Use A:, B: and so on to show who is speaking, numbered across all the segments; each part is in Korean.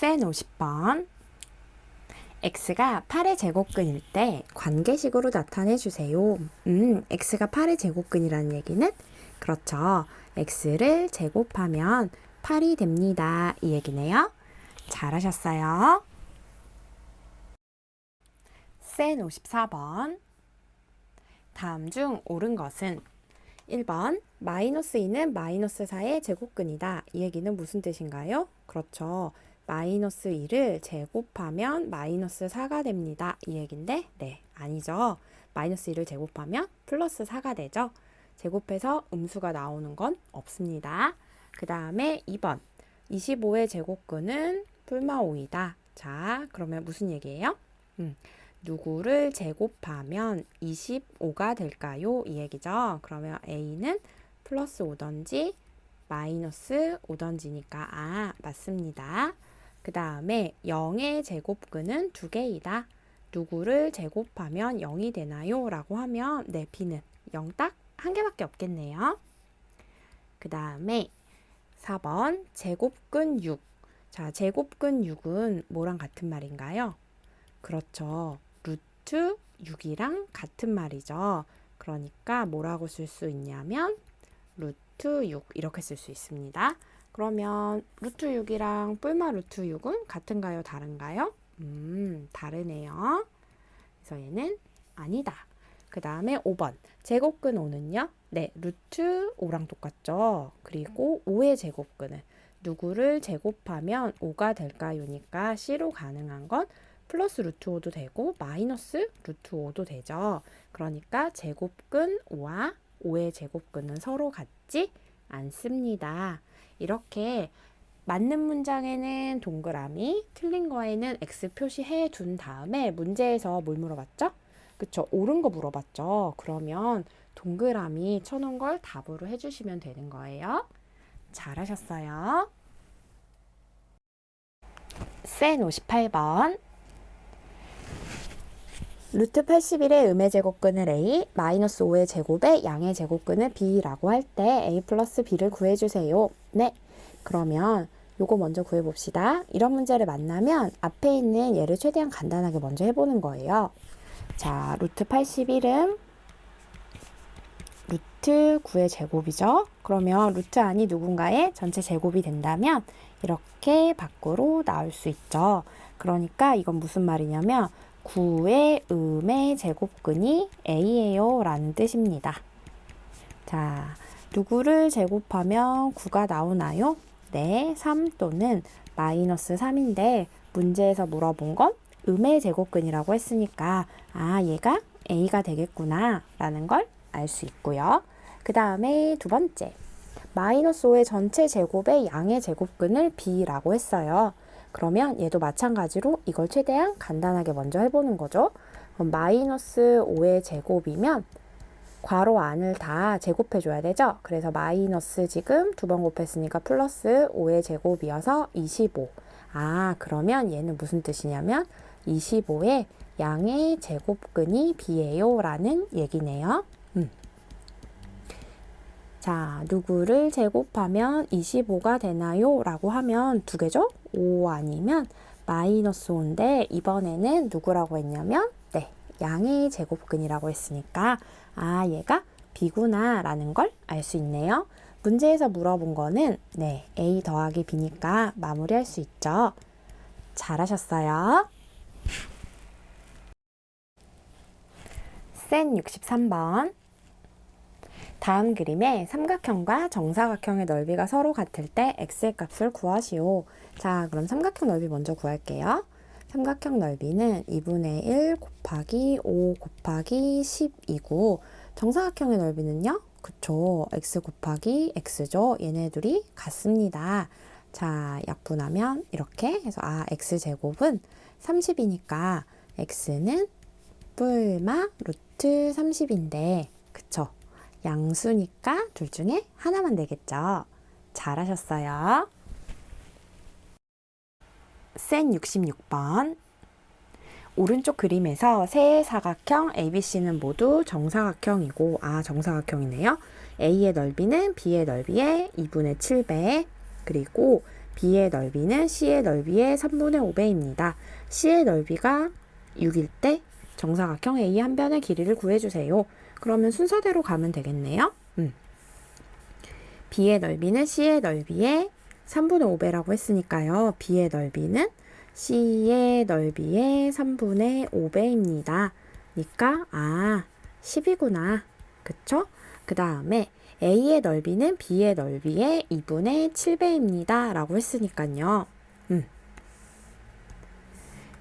A: 센 50번. x가 8의 제곱근일 때 관계식으로 나타내 주세요. x가 8의 제곱근이라는 얘기는 그렇죠. x를 제곱하면 8이 됩니다. 이 얘기네요. 잘하셨어요. 센 54번. 다음 중 옳은 것은 1번 마이너스 2는 마이너스 4의 제곱근이다. 이 얘기는 무슨 뜻인가요? 그렇죠. 마이너스 2를 제곱하면 마이너스 4가 됩니다. 이 얘긴데 네, 아니죠. 마이너스 2를 제곱하면 플러스 4가 되죠. 제곱해서 음수가 나오는 건 없습니다. 그 다음에 2번 25의 제곱근은 뿔마 5이다. 자, 그러면 무슨 얘기예요? 누구를 제곱하면 25가 될까요? 이 얘기죠. 그러면 A는 플러스 5던지 마이너스 5던지니까 맞습니다. 그 다음에 0의 제곱근은 2개이다. 누구를 제곱하면 0이 되나요? 라고 하면 네, B는 0 딱 한 개밖에 없겠네요. 그 다음에 4번 제곱근 6. 자, 제곱근 6은 뭐랑 같은 말인가요? 그렇죠. 루트 6이랑 같은 말이죠. 그러니까 뭐라고 쓸 수 있냐면 루트 6 이렇게 쓸 수 있습니다. 그러면 루트 6이랑 뿔마 루트 6은 같은가요? 다른가요? 다르네요. 그래서 얘는 아니다. 그 다음에 5번 제곱근 5는요? 네, 루트 5랑 똑같죠. 그리고 5의 제곱근은 누구를 제곱하면 5가 될까요니까 C로 가능한 건 플러스 루트 5도 되고 마이너스 루트 5도 되죠. 그러니까 제곱근 5와 5의 제곱근은 서로 같지 않습니다. 이렇게 맞는 문장에는 동그라미, 틀린 거에는 X 표시해 둔 다음에 문제에서 뭘 물어봤죠? 그쵸? 옳은 거 물어봤죠. 그러면 동그라미 쳐놓은 걸 답으로 해주시면 되는 거예요. 잘하셨어요. 센 58번. 루트 81의 음의 제곱근을 A, 마이너스 5의 제곱에 양의 제곱근을 B라고 할 때 A 플러스 B를 구해주세요. 네, 그러면 요거 먼저 구해봅시다. 이런 문제를 만나면 앞에 있는 얘를 최대한 간단하게 먼저 해보는 거예요. 자, 루트 81은 루트 9의 제곱이죠. 그러면 루트 안이 누군가의 전체 제곱이 된다면 이렇게 밖으로 나올 수 있죠. 그러니까 이건 무슨 말이냐면 9의 음의 제곱근이 A예요 라는 뜻입니다. 자, 누구를 제곱하면 9가 나오나요? 네, 3 또는 마이너스 3인데 문제에서 물어본 건 음의 제곱근이라고 했으니까 얘가 A가 되겠구나 라는 걸 알 수 있고요. 그 다음에 두 번째, 마이너스 5의 전체 제곱에 양의 제곱근을 B라고 했어요. 그러면 얘도 마찬가지로 이걸 최대한 간단하게 먼저 해보는 거죠. 그럼 마이너스 5의 제곱이면 괄호 안을 다 제곱해줘야 되죠. 그래서 마이너스 지금 두 번 곱했으니까 플러스 5의 제곱이어서 25. 그러면 얘는 무슨 뜻이냐면 25의 양의 제곱근이 B예요 라는 얘기네요. 자, 누구를 제곱하면 25가 되나요? 라고 하면 두 개죠? 5 아니면 마이너스 5인데 이번에는 누구라고 했냐면 네, 양의 제곱근이라고 했으니까 얘가 B구나 라는 걸 알 수 있네요. 문제에서 물어본 거는 네, A 더하기 B니까 마무리할 수 있죠. 잘하셨어요. 센 63번. 다음 그림에 삼각형과 정사각형의 넓이가 서로 같을 때 x의 값을 구하시오. 자, 그럼 삼각형 넓이 먼저 구할게요. 삼각형 넓이는 2분의 1 곱하기 5 곱하기 10이고 정사각형의 넓이는요? 그쵸, x 곱하기 x죠. 얘네들이 같습니다. 자, 약분하면 이렇게 해서 x제곱은 30이니까 x는 뿔마 루트 30인데 그쵸? 양수니까 둘 중에 하나만 되겠죠. 잘하셨어요. 센 66번. 오른쪽 그림에서 세 사각형 ABC는 모두 정사각형이고 정사각형이네요. A의 넓이는 B의 넓이의 2분의 7배, 그리고 B의 넓이는 C의 넓이의 3분의 5배입니다. C의 넓이가 6일 때 정사각형 A 한 변의 길이를 구해주세요. 그러면 순서대로 가면 되겠네요. B의 넓이는 C의 넓이의 3분의 5배라고 했으니까요. B의 넓이는 C의 넓이의 3분의 5배입니다. 그러니까 10이구나. 그쵸? 그 다음에 A의 넓이는 B의 넓이의 2분의 7배입니다. 라고 했으니까요.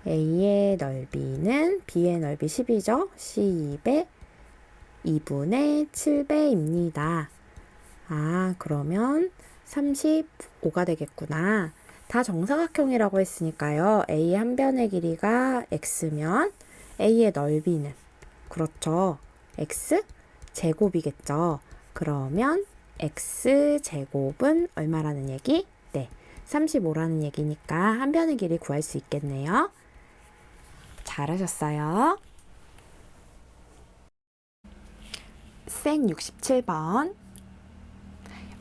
A: A의 넓이는 B의 넓이 10이죠. C2배 2분의 7배입니다. 그러면 35가 되겠구나. 다 정사각형이라고 했으니까요. A 한 변의 길이가 x면 A의 넓이는 그렇죠. x 제곱이겠죠. 그러면 x 제곱은 얼마라는 얘기? 네, 35라는 얘기니까 한 변의 길이 구할 수 있겠네요. 잘하셨어요. 생 67번.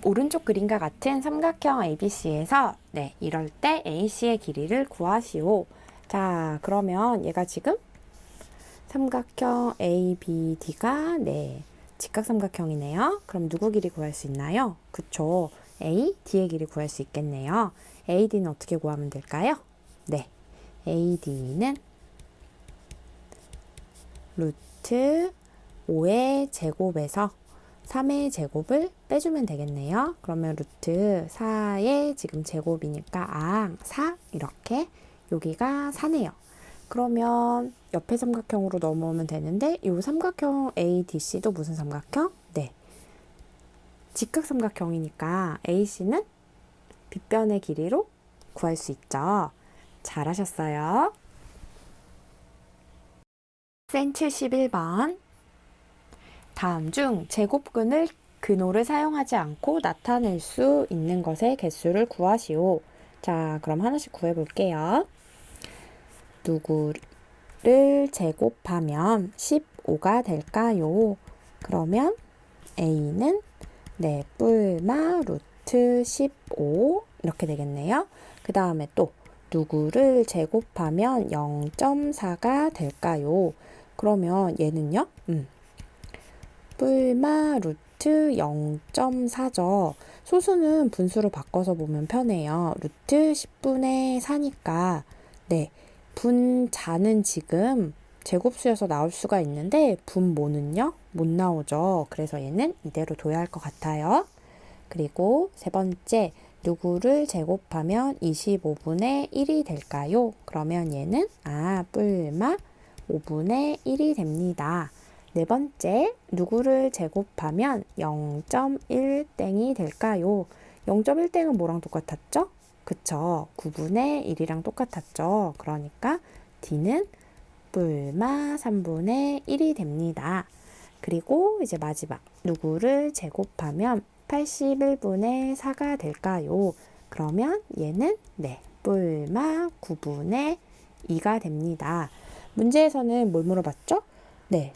A: 오른쪽 그림과 같은 삼각형 ABC에서 이럴 때 AC의 길이를 구하시오. 자, 그러면 얘가 지금 삼각형 ABD가 직각삼각형이네요. 그럼 누구 길이 구할 수 있나요? 그쵸. AD의 길이 구할 수 있겠네요. AD는 어떻게 구하면 될까요? AD는 루트 5의 제곱에서 3의 제곱을 빼주면 되겠네요. 그러면 루트 4의 지금 제곱이니까 4 이렇게 여기가 4네요. 그러면 옆에 삼각형으로 넘어오면 되는데 이 삼각형 ADC도 무슨 삼각형? 직각삼각형이니까 AC는 빗변의 길이로 구할 수 있죠. 잘하셨어요. 생 71번. 다음 중 제곱근을 근호를 사용하지 않고 나타낼 수 있는 것의 개수를 구하시오. 자, 그럼 하나씩 구해볼게요. 누구를 제곱하면 15가 될까요? 그러면 A는 뿔마 루트 15 이렇게 되겠네요. 그 다음에 또 누구를 제곱하면 0.4가 될까요? 그러면 얘는요? 뿔마 루트 0.4죠. 소수는 분수로 바꿔서 보면 편해요. 루트 10분의 4니까 분자는 지금 제곱수여서 나올 수가 있는데 분모는요? 못 나오죠. 그래서 얘는 이대로 둬야 할 것 같아요. 그리고 세 번째, 누구를 제곱하면 25분의 1이 될까요? 그러면 얘는 뿔마 5분의 1이 됩니다. 네 번째, 누구를 제곱하면 0.1땡이 될까요? 0.1땡은 뭐랑 똑같았죠? 그쵸. 9분의 1이랑 똑같았죠. 그러니까 D는 뿔마 3분의 1이 됩니다. 그리고 이제 마지막, 누구를 제곱하면 81분의 4가 될까요? 그러면 얘는 뿔마 9분의 2가 됩니다. 문제에서는 뭘 물어봤죠?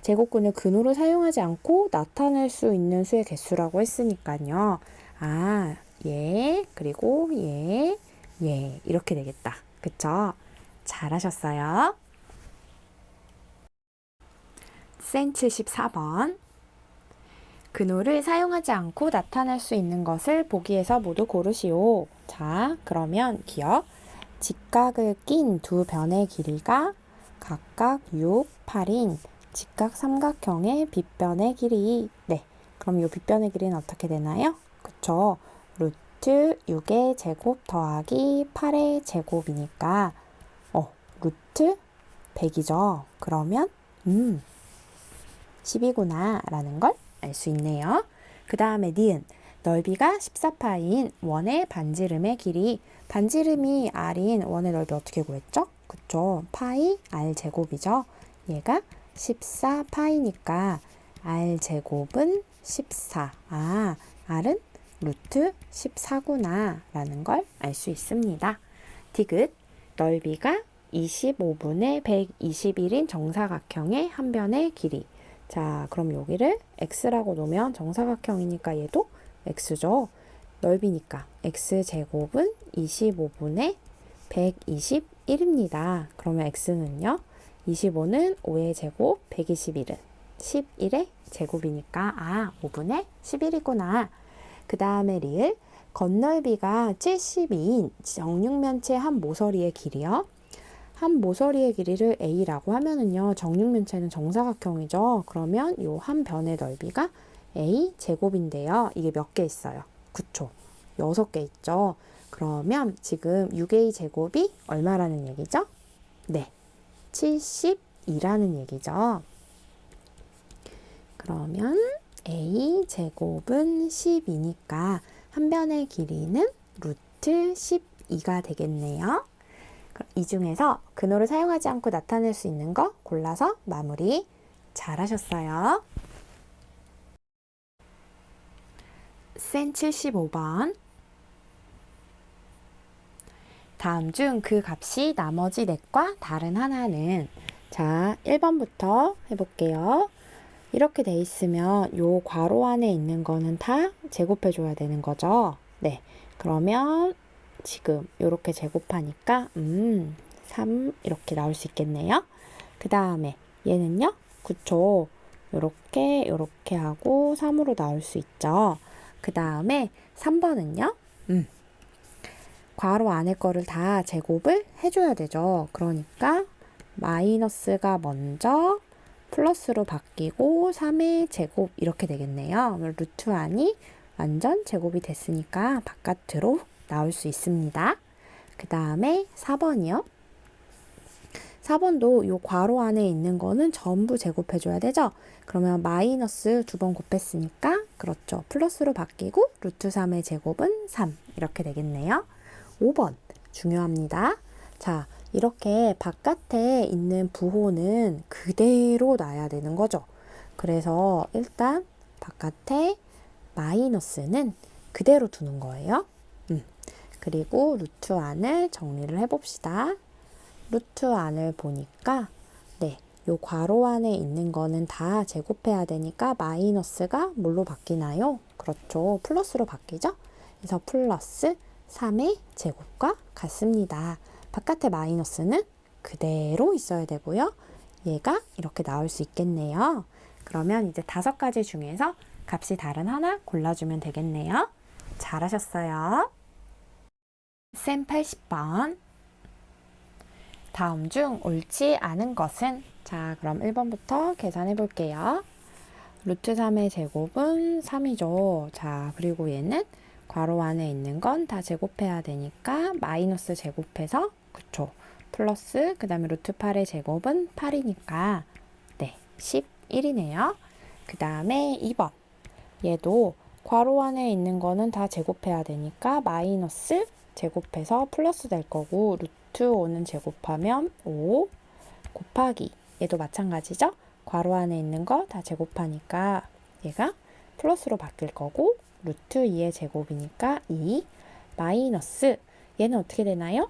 A: 제곱근을 근호를 사용하지 않고 나타낼 수 있는 수의 개수라고 했으니까요. 그리고 이렇게 되겠다. 그쵸? 잘하셨어요. 생 74번. 근호를 사용하지 않고 나타낼 수 있는 것을 보기에서 모두 고르시오. 자, 그러면 기억. 직각을 낀 두 변의 길이가 각각 6, 8인 직각 삼각형의 빗변의 길이. 그럼 이 빗변의 길이는 어떻게 되나요? 그쵸. 루트 6의 제곱 더하기 8의 제곱이니까 루트 100이죠. 그러면 10이구나 라는 걸 알 수 있네요. 그 다음에 니은, 넓이가 14파인 원의 반지름의 길이. 반지름이 r인 원의 넓이 어떻게 구했죠? 그쵸. 파이 r 제곱이죠. 얘가 14파이니까 r 제곱은 14. r은 루트 14구나 라는 걸 알 수 있습니다. 디귿, 넓이가 25분의 121인 정사각형의 한 변의 길이. 자, 그럼 여기를 x라고 놓으면 정사각형이니까 얘도 x죠. 넓이니까 x제곱은 25분의 121입니다. 그러면 x는요? 25는 5의 제곱, 121은 11의 제곱이니까 5분의 11이구나. 그 다음에 리을 건널비가 72인 정육면체 한 모서리의 길이요. 한 모서리의 길이를 a라고 하면은요, 정육면체는 정사각형이죠. 그러면 요 한 변의 넓이가 a 제곱인데요. 이게 몇 개 있어요? 그쵸? 6개 있죠. 그러면 지금 6a 제곱이 얼마라는 얘기죠? 네, 72라는 얘기죠. 그러면 a 제곱은 10이니까 한 변의 길이는 루트 12가 되겠네요. 이 중에서 근호를 사용하지 않고 나타낼 수 있는 거 골라서 마무리 잘하셨어요. 센 75번. 다음 중 그 값이 나머지 넷과 다른 하나는, 자, 1번부터 해볼게요. 이렇게 돼 있으면 요 괄호 안에 있는 거는 다 제곱해 줘야 되는 거죠. 네. 그러면 지금 이렇게 제곱하니까 3 이렇게 나올 수 있겠네요. 그 다음에 얘는요. 그쵸. 요렇게 하고 3으로 나올 수 있죠. 그 다음에 3번은요. 괄호 안에 거를 다 제곱을 해줘야 되죠. 그러니까 마이너스가 먼저 플러스로 바뀌고 3의 제곱 이렇게 되겠네요. 루트 안이 완전 제곱이 됐으니까 바깥으로 나올 수 있습니다. 그 다음에 4번이요. 4번도 요 괄호 안에 있는 거는 전부 제곱해줘야 되죠. 그러면 마이너스 2번 곱했으니까 그렇죠. 플러스로 바뀌고 루트 3의 제곱은 3 이렇게 되겠네요. 5번 중요합니다. 자, 이렇게 바깥에 있는 부호는 그대로 놔야 되는 거죠. 그래서 일단 바깥에 마이너스는 그대로 두는 거예요. 그리고 루트 안을 정리를 해봅시다. 루트 안을 보니까 네, 요 괄호 안에 있는 거는 다 제곱해야 되니까 마이너스가 뭘로 바뀌나요? 그렇죠. 플러스로 바뀌죠? 그래서 플러스 3의 제곱과 같습니다. 바깥에 마이너스는 그대로 있어야 되고요. 얘가 이렇게 나올 수 있겠네요. 그러면 이제 5가지 중에서 값이 다른 하나 골라주면 되겠네요. 잘하셨어요. 쌤 80번. 다음 중 옳지 않은 것은, 자, 그럼 1번부터 계산해 볼게요. 루트 3의 제곱은 3이죠. 자, 그리고 얘는 괄호 안에 있는 건 다 제곱해야 되니까 마이너스 제곱해서, 그쵸, 플러스, 그 다음에 루트 8의 제곱은 8이니까 네, 11이네요. 그 다음에 2번. 얘도 괄호 안에 있는 거는 다 제곱해야 되니까 마이너스 제곱해서 플러스 될 거고, 루트 5는 제곱하면 5 곱하기, 얘도 마찬가지죠. 괄호 안에 있는 거 다 제곱하니까 얘가 플러스로 바뀔 거고, 루트 2의 제곱이니까 2 마이너스, 얘는 어떻게 되나요?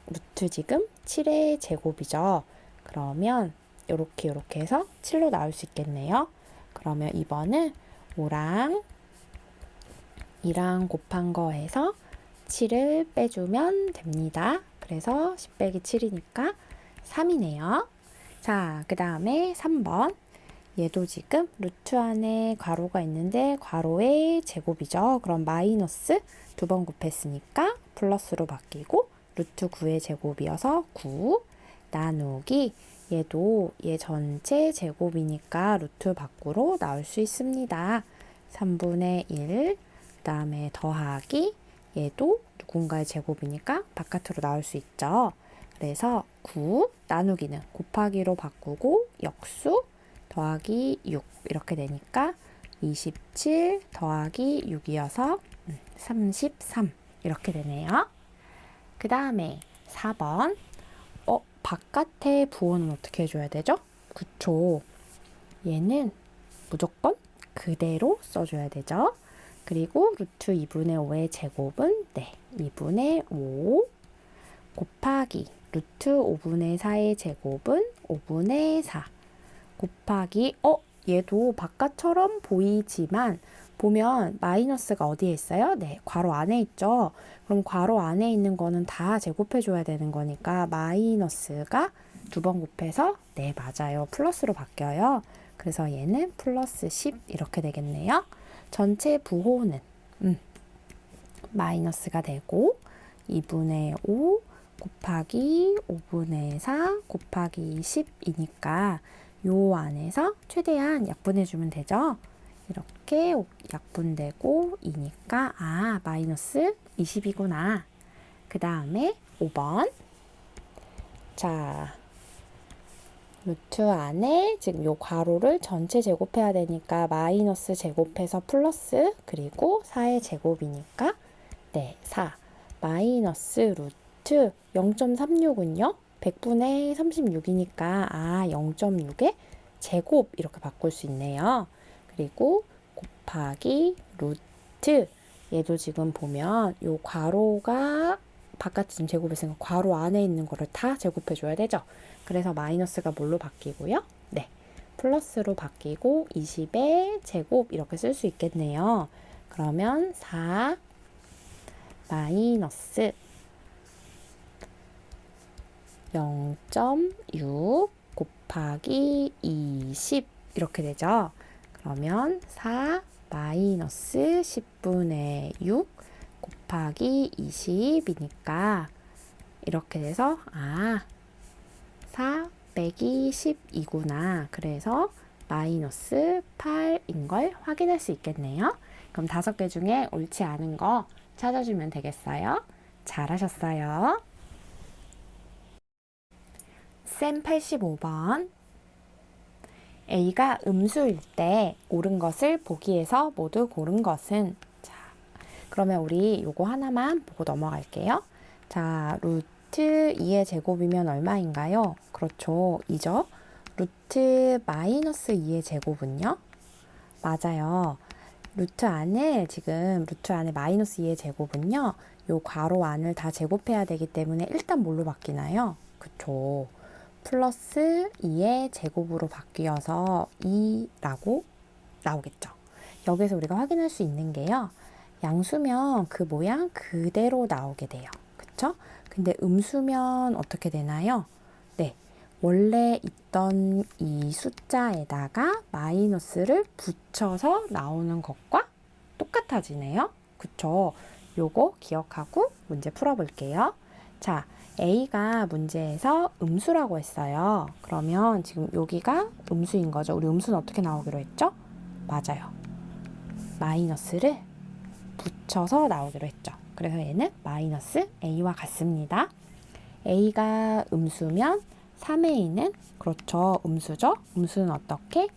A: 루트 지금 7의 제곱이죠. 그러면 이렇게 해서 7로 나올 수 있겠네요. 그러면 2번은 5랑 2랑 곱한 거 해서 7을 빼주면 됩니다. 그래서 10 빼기 7이니까 3이네요. 자, 그 다음에 3번. 얘도 지금 루트 안에 괄호가 있는데 괄호의 제곱이죠. 그럼 마이너스 2번 곱했으니까 플러스로 바뀌고 루트 9의 제곱이어서 9 나누기, 얘도 얘 전체 제곱이니까 루트 밖으로 나올 수 있습니다. 3분의 1, 그 다음에 더하기, 얘도 누군가의 제곱이니까 바깥으로 나올 수 있죠. 그래서 9 나누기는 곱하기로 바꾸고 역수 더하기 6 이렇게 되니까 27 더하기 6이어서 33 이렇게 되네요. 그 다음에 4번. 바깥의 부호는 어떻게 해줘야 되죠? 그쵸. 얘는 무조건 그대로 써줘야 되죠. 그리고 루트 2분의 5의 제곱은 네, 2분의 5 곱하기 루트 5분의 4의 제곱은 5분의 4 곱하기, 얘도 바깥처럼 보이지만 보면 마이너스가 어디에 있어요? 네, 괄호 안에 있죠. 그럼 괄호 안에 있는 거는 다 제곱해 줘야 되는 거니까 마이너스가 두 번 곱해서 네, 맞아요. 플러스로 바뀌어요. 그래서 얘는 플러스 10 이렇게 되겠네요. 전체 부호는 마이너스가 되고 2분의 5 곱하기 5분의 4 곱하기 10이니까 요 안에서 최대한 약분해 주면 되죠. 이렇게 약분되고 2니까 마이너스 20이구나. 그 다음에 5번. 자, 루트 안에 지금 요 괄호를 전체 제곱해야 되니까 마이너스 제곱해서 플러스 그리고 4의 제곱이니까 네, 4 마이너스 루트 0.36은요. 100분의 36이니까 0.6의 제곱 이렇게 바꿀 수 있네요. 그리고 곱하기 루트 얘도 지금 보면 요 괄호가 바깥에 지금 제곱했으니까 괄호 안에 있는 거를 다 제곱해 줘야 되죠. 그래서 마이너스가 뭘로 바뀌고요? 네, 플러스로 바뀌고 20의 제곱 이렇게 쓸 수 있겠네요. 그러면 4 마이너스 0.6 곱하기 20 이렇게 되죠. 그러면 4 마이너스 10분의 6 곱하기 20이니까 이렇게 돼서 4 빼기 10이구나. 그래서 마이너스 8인 걸 확인할 수 있겠네요. 그럼 5개 중에 옳지 않은 거 찾아주면 되겠어요. 잘하셨어요. 쌤 85번. A가 음수일 때 옳은 것을 보기에서 모두 고른 것은? 자, 그러면 우리 요거 하나만 보고 넘어갈게요. 자, 루트 2의 제곱이면 얼마인가요? 그렇죠. 2죠. 루트 마이너스 2의 제곱은요? 맞아요. 루트 안에 마이너스 2의 제곱은요. 요 괄호 안을 다 제곱해야 되기 때문에 일단 뭘로 바뀌나요? 그쵸. 플러스 2의 제곱으로 바뀌어서 2라고 나오겠죠. 여기서 우리가 확인할 수 있는 게요. 양수면 그 모양 그대로 나오게 돼요. 그쵸? 근데 음수면 어떻게 되나요? 네. 원래 있던 이 숫자에다가 마이너스를 붙여서 나오는 것과 똑같아지네요. 그쵸? 요거 기억하고 문제 풀어볼게요. 자, A가 문제에서 음수라고 했어요. 그러면 지금 여기가 음수인 거죠. 우리 음수는 어떻게 나오기로 했죠? 맞아요. 마이너스를 붙여서 나오기로 했죠. 그래서 얘는 마이너스 A와 같습니다. A가 음수면 3A는 그렇죠. 음수죠. 음수는 어떻게?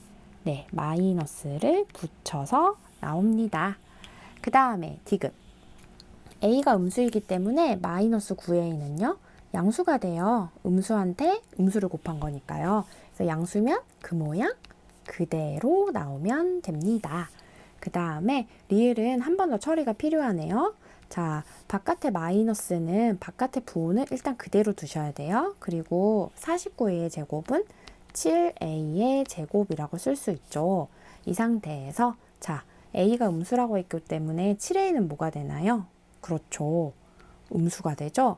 A: 네, 마이너스를 붙여서 나옵니다. 그 다음에 디귿. A가 음수이기 때문에 마이너스 9A는요. 양수가 돼요. 음수한테 음수를 곱한 거니까요. 그래서 양수면 그 모양 그대로 나오면 됩니다. 그 다음에 리을은 한 번 더 처리가 필요하네요. 자, 바깥의 마이너스는 바깥의 부호는 일단 그대로 두셔야 돼요. 그리고 49A의 제곱은 7A의 제곱이라고 쓸 수 있죠. 이 상태에서 자, A가 음수라고 했기 때문에 7A는 뭐가 되나요? 그렇죠. 음수가 되죠.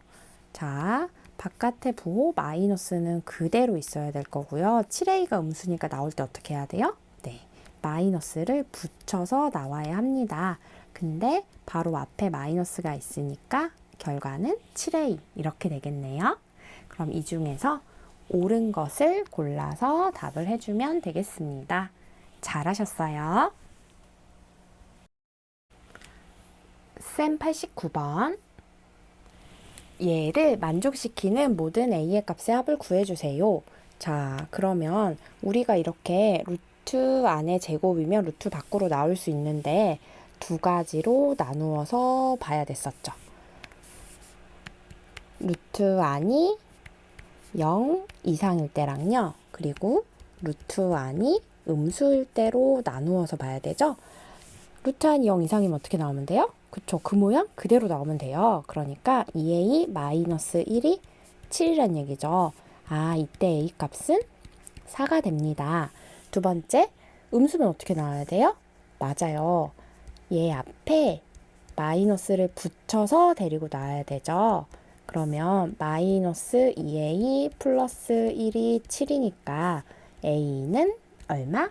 A: 자, 바깥의 부호 마이너스는 그대로 있어야 될 거고요. 7A가 음수니까 나올 때 어떻게 해야 돼요? 네, 마이너스를 붙여서 나와야 합니다. 근데 바로 앞에 마이너스가 있으니까 결과는 7A 이렇게 되겠네요. 그럼 이 중에서 옳은 것을 골라서 답을 해주면 되겠습니다. 잘하셨어요. 쌤 89번. 얘를 만족시키는 모든 A의 값의 합을 구해주세요. 자, 그러면 우리가 이렇게 루트 안에 제곱이면 루트 밖으로 나올 수 있는데 두 가지로 나누어서 봐야 됐었죠. 루트 안이 0 이상일 때랑요. 그리고 루트 안이 음수일 때로 나누어서 봐야 되죠. 루트 안이 0 이상이면 어떻게 나오면 돼요? 그쵸. 그 모양 그대로 나오면 돼요. 그러니까 2a 마이너스 1이 7이란 얘기죠. 이때 a 값은 4가 됩니다. 두 번째, 음수는 어떻게 나와야 돼요? 맞아요. 얘 앞에 마이너스를 붙여서 데리고 나와야 되죠. 그러면 마이너스 2a 플러스 1이 7이니까 a는 얼마?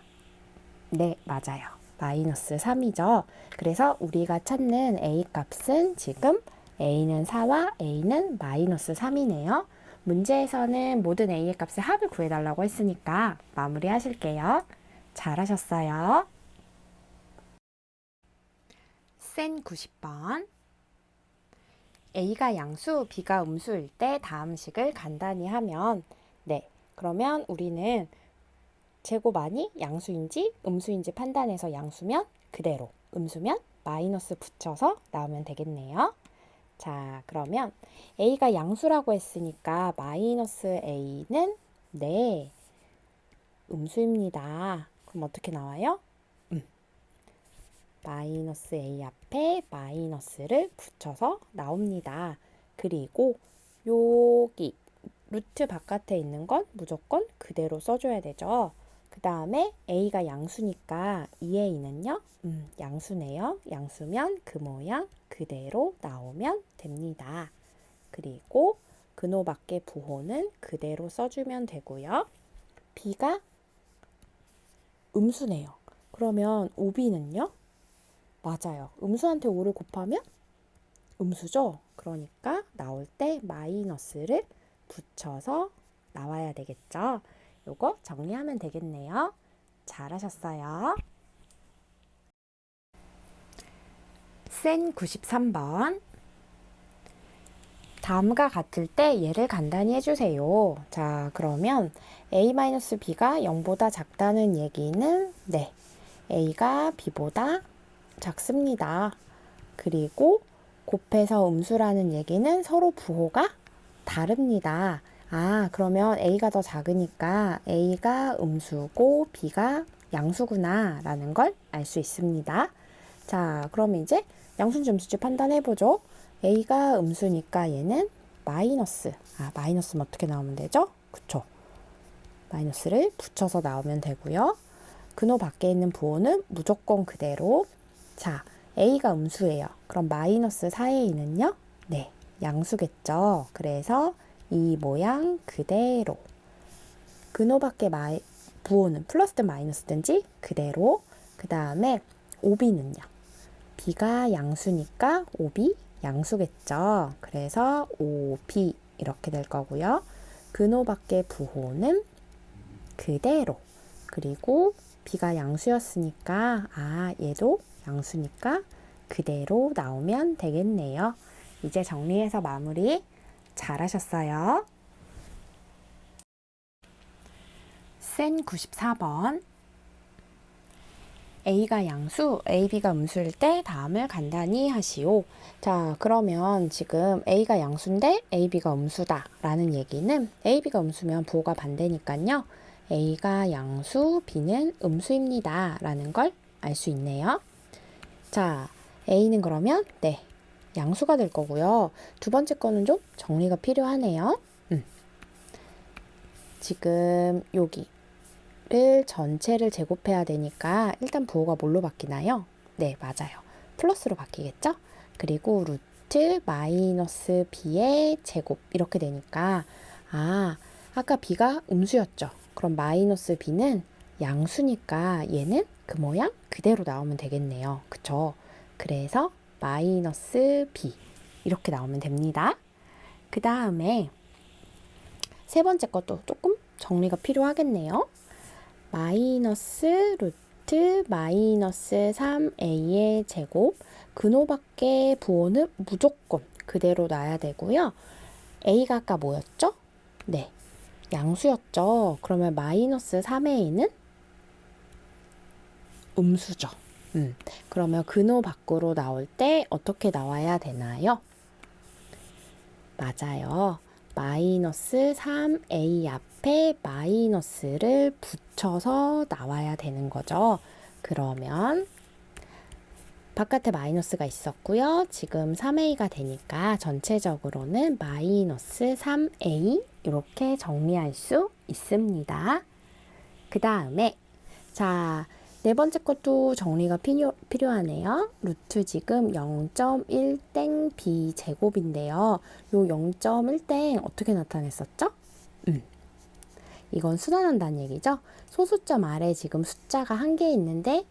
A: 네, 맞아요. 마이너스 3이죠. 그래서 우리가 찾는 a 값은 지금 a는 4와 a는 마이너스 3이네요. 문제에서는 모든 a의 값의 합을 구해달라고 했으니까 마무리 하실게요. 잘하셨어요. 센 90번. a가 양수, b가 음수일 때 다음 식을 간단히 하면, 네, 그러면 우리는 제곱아니 양수인지 음수인지 판단해서 양수면 그대로, 음수면 마이너스 붙여서 나오면 되겠네요. 자, 그러면 a가 양수라고 했으니까 마이너스 a는 네, 음수입니다. 그럼 어떻게 나와요? 마이너스 a 앞에 마이너스를 붙여서 나옵니다. 그리고 여기 루트 바깥에 있는 건 무조건 그대로 써줘야 되죠. 그 다음에 a가 양수니까 2a는요? 양수네요. 양수면 그 모양 그대로 나오면 됩니다. 그리고 근호 밖의 부호는 그대로 써주면 되고요. b가 음수네요. 그러면 5b는요? 맞아요. 음수한테 5를 곱하면 음수죠? 그러니까 나올 때 마이너스를 붙여서 나와야 되겠죠? 요거 정리하면 되겠네요. 잘하셨어요. 센 93번. 다음과 같을 때 얘를 간단히 해주세요. 자, 그러면 a-b가 0보다 작다는 얘기는 네, a가 b보다 작습니다. 그리고 곱해서 음수라는 얘기는 서로 부호가 다릅니다. 아, 그러면 a가 더 작으니까 a가 음수고 b가 양수구나 라는 걸 알 수 있습니다. 자, 그럼 이제 양수인지 음수인지 판단해보죠. a가 음수니까 얘는 마이너스. 아, 마이너스면 어떻게 나오면 되죠? 그쵸? 마이너스를 붙여서 나오면 되고요. 근호 밖에 있는 부호는 무조건 그대로. 자, a가 음수예요. 그럼 마이너스 4의 2는요? 네, 양수겠죠. 그래서 이 모양 그대로. 근호 밖에 부호는 플러스든 마이너스든지 그대로. 그 다음에 5b는요? b가 양수니까 5b 양수겠죠. 그래서 5b 이렇게 될 거고요. 근호 밖의 부호는 그대로. 그리고 b가 양수였으니까 얘도 양수니까 그대로 나오면 되겠네요. 이제 정리해서 마무리 잘하셨어요. 센 94번. a가 양수, ab가 음수일 때 다음을 간단히 하시오. 자, 그러면 지금 a가 양수인데 ab가 음수다 라는 얘기는 ab가 음수면 부호가 반대니까요. a가 양수, b는 음수입니다 라는 걸 알 수 있네요. 자, a는 그러면 네, 양수가 될 거고요. 두 번째 거는 좀 정리가 필요하네요. 지금 여기를 전체를 제곱해야 되니까 일단 부호가 뭘로 바뀌나요? 네, 맞아요. 플러스로 바뀌겠죠? 그리고 루트 마이너스 b의 제곱 이렇게 되니까 아까 b가 음수였죠. 그럼 마이너스 b는 양수니까 얘는 그 모양 그대로 나오면 되겠네요. 그쵸? 그래서 마이너스 b 이렇게 나오면 됩니다. 그 다음에 세 번째 것도 조금 정리가 필요하겠네요. 마이너스 루트 마이너스 3a의 제곱 근호 밖의 부호는 무조건 그대로 놔야 되고요. a가 아까 뭐였죠? 네, 양수였죠. 그러면 마이너스 3의 2는 음수죠. 그러면 근호 밖으로 나올 때 어떻게 나와야 되나요? 맞아요. 마이너스 3a 앞에 마이너스를 붙여서 나와야 되는 거죠. 그러면 바깥에 마이너스가 있었고요. 지금 3a가 되니까 전체적으로는 마이너스 3a 이렇게 정리할 수 있습니다. 그 다음에 자, 네 번째 것도 정리가 필요하네요. 루트 지금 0.1땡 b제곱인데요. 요 0.1땡 어떻게 나타냈었죠? 이건 순환한다는 얘기죠. 소수점 아래 지금 숫자가 한 개 있는데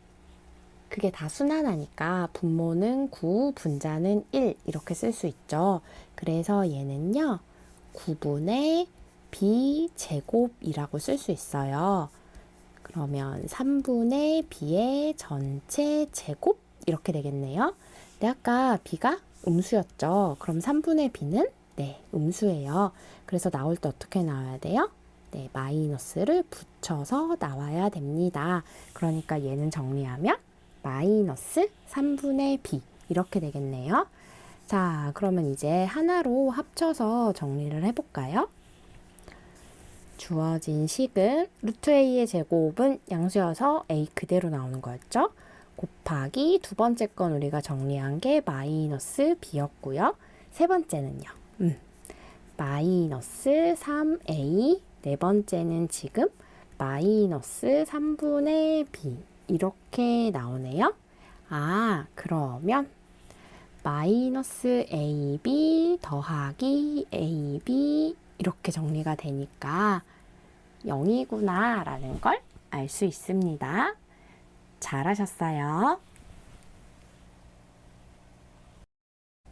A: 그게 다 순환하니까 분모는 9, 분자는 1 이렇게 쓸 수 있죠. 그래서 얘는요. 9분의 b제곱이라고 쓸 수 있어요. 그러면 3분의 b의 전체 제곱 이렇게 되겠네요. 근데 아까 b가 음수였죠. 그럼 3분의 b는 네, 음수예요. 그래서 나올 때 어떻게 나와야 돼요? 네, 마이너스를 붙여서 나와야 됩니다. 그러니까 얘는 정리하면 마이너스 3분의 b 이렇게 되겠네요. 자, 그러면 이제 하나로 합쳐서 정리를 해볼까요? 주어진 식은 루트 a의 제곱은 양수여서 a 그대로 나오는 거였죠. 곱하기 두 번째 건 우리가 정리한 게 마이너스 b였고요. 세 번째는요. 마이너스 3a, 네 번째는 지금 마이너스 3분의 b 이렇게 나오네요. 아, 그러면 마이너스 ab 더하기 ab 이렇게 정리가 되니까 0이구나 라는 걸 알 수 있습니다. 잘하셨어요.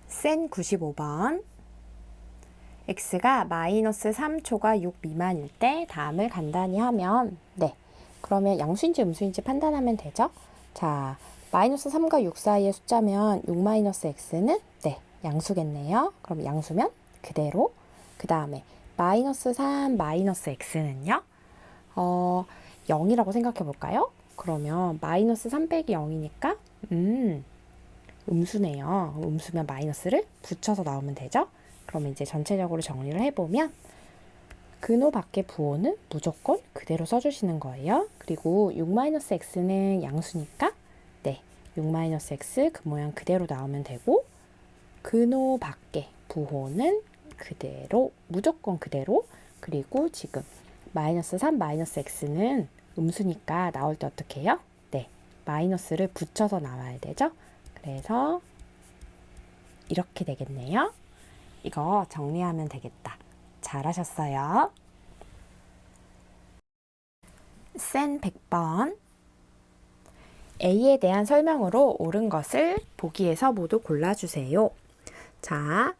A: 센 95번 x가 마이너스 3초가 6 미만일 때 다음을 간단히 하면 네, 그러면 양수인지 음수인지 판단하면 되죠. 자, 마이너스 3과 6 사이의 숫자면 6 마이너스 x는 네, 양수겠네요. 그럼 양수면 그대로. 그 다음에 마이너스 3 마이너스 x는요. 0이라고 생각해 볼까요? 그러면 마이너스 3 빼기 0이니까 음수네요. 음수면 마이너스를 붙여서 나오면 되죠. 그러면 이제 전체적으로 정리를 해보면 근호 밖의 부호는 무조건 그대로 써주시는 거예요. 그리고 6-x는 양수니까 네, 6-x 그 모양 그대로 나오면 되고 근호 밖의 부호는 그대로 무조건 그대로. 그리고 지금 마이너스 3 마이너스 x는 음수니까 나올 때 어떻게 해요? 네, 마이너스를 붙여서 나와야 되죠. 그래서 이렇게 되겠네요. 이거 정리하면 되겠다. 잘하셨어요. 센 100번 A에 대한 설명으로 옳은 것을 보기에서 모두 골라주세요. 자,